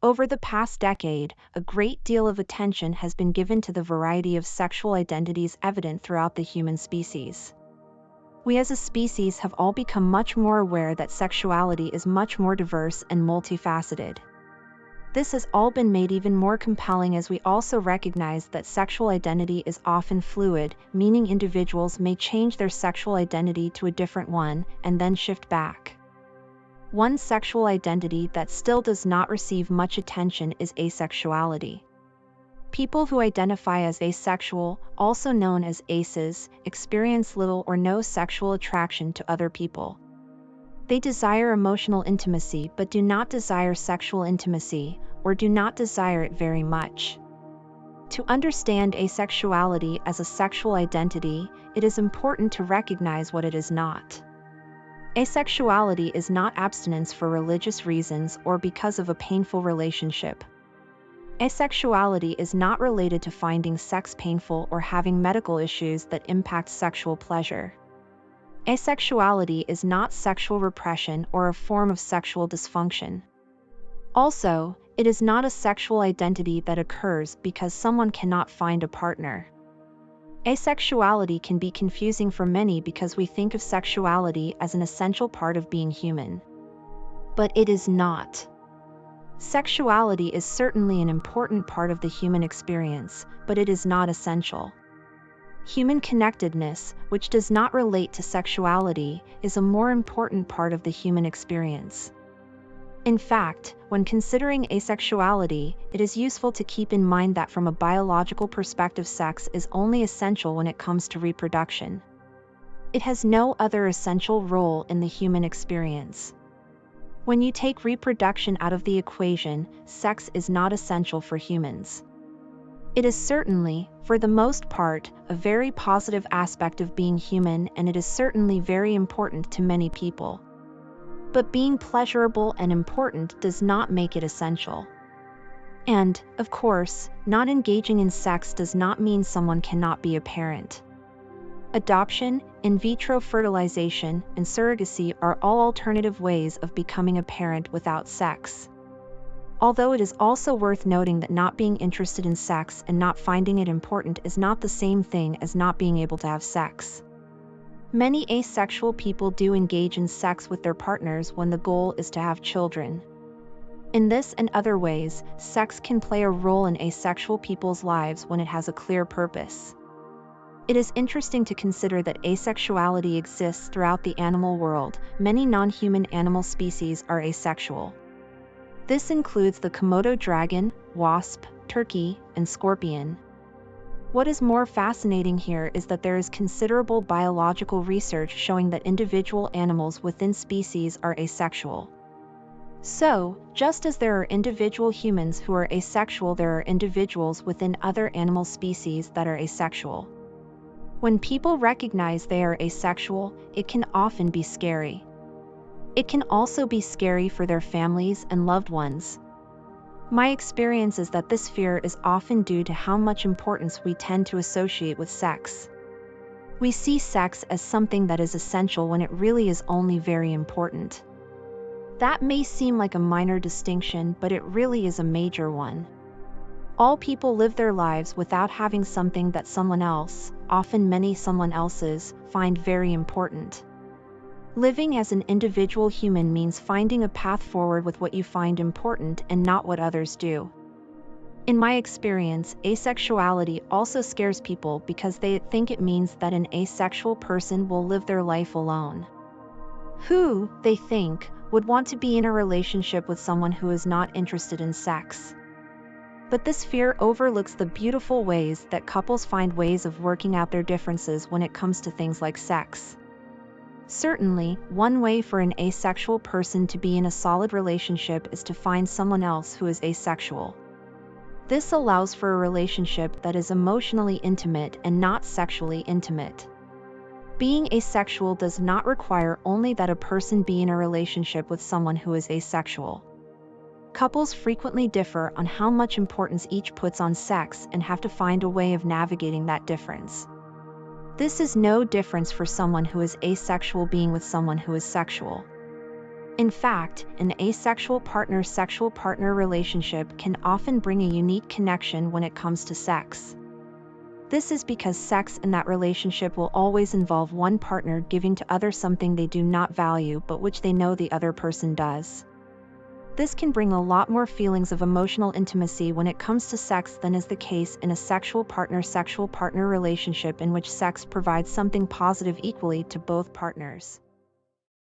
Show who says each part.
Speaker 1: Over the past decade, a great deal of attention has been given to the variety of sexual identities evident throughout the human species. We as a species have all become much more aware that sexuality is much more diverse and multifaceted. This has all been made even more compelling as we also recognize that sexual identity is often fluid, meaning individuals may change their sexual identity to a different one and then shift back. One sexual identity that still does not receive much attention is asexuality. People who identify as asexual, also known as aces, experience little or no sexual attraction to other people. They desire emotional intimacy but do not desire sexual intimacy, or do not desire it very much. To understand asexuality as a sexual identity, it is important to recognize what it is not. Asexuality is not abstinence for religious reasons or because of a painful relationship. Asexuality is not related to finding sex painful or having medical issues that impact sexual pleasure. Asexuality is not sexual repression or a form of sexual dysfunction. Also, it is not a sexual identity that occurs because someone cannot find a partner. Asexuality can be confusing for many because we think of sexuality as an essential part of being human. But it is not. Sexuality is certainly an important part of the human experience, but it is not essential. Human connectedness, which does not relate to sexuality, is a more important part of the human experience. In fact, when considering asexuality, it is useful to keep in mind that from a biological perspective, sex is only essential when it comes to reproduction. It has no other essential role in the human experience. When you take reproduction out of the equation, sex is not essential for humans. It is certainly, for the most part, a very positive aspect of being human, and it is certainly very important to many people. But being pleasurable and important does not make it essential. And, of course, not engaging in sex does not mean someone cannot be a parent. Adoption, in vitro fertilization, and surrogacy are all alternative ways of becoming a parent without sex. Although it is also worth noting that not being interested in sex and not finding it important is not the same thing as not being able to have sex. Many asexual people do engage in sex with their partners when the goal is to have children. In this and other ways, sex can play a role in asexual people's lives when it has a clear purpose. It is interesting to consider that asexuality exists throughout the animal world. Many non-human animal species are asexual. This includes the Komodo dragon, wasp, turkey, and scorpion. What is more fascinating here is that there is considerable biological research showing that individual animals within species are asexual. So, just as there are individual humans who are asexual, there are individuals within other animal species that are asexual. When people recognize they are asexual, it can often be scary. It can also be scary for their families and loved ones. My experience is that this fear is often due to how much importance we tend to associate with sex. We see sex as something that is essential when it really is only very important. That may seem like a minor distinction, but it really is a major one. All people live their lives without having something that someone else, often many someone else's, find very important. Living as an individual human means finding a path forward with what you find important and not what others do. In my experience, asexuality also scares people because they think it means that an asexual person will live their life alone. Who, they think, would want to be in a relationship with someone who is not interested in sex? But this fear overlooks the beautiful ways that couples find ways of working out their differences when it comes to things like sex. Certainly, one way for an asexual person to be in a solid relationship is to find someone else who is asexual. This allows for a relationship that is emotionally intimate and not sexually intimate. Being asexual does not require only that a person be in a relationship with someone who is asexual. Couples frequently differ on how much importance each puts on sex and have to find a way of navigating that difference. This is no difference for someone who is asexual being with someone who is sexual. In fact, an asexual partner-sexual partner relationship can often bring a unique connection when it comes to sex. This is because sex in that relationship will always involve one partner giving to others something they do not value but which they know the other person does. This can bring a lot more feelings of emotional intimacy when it comes to sex than is the case in a sexual partner-sexual partner relationship in which sex provides something positive equally to both partners.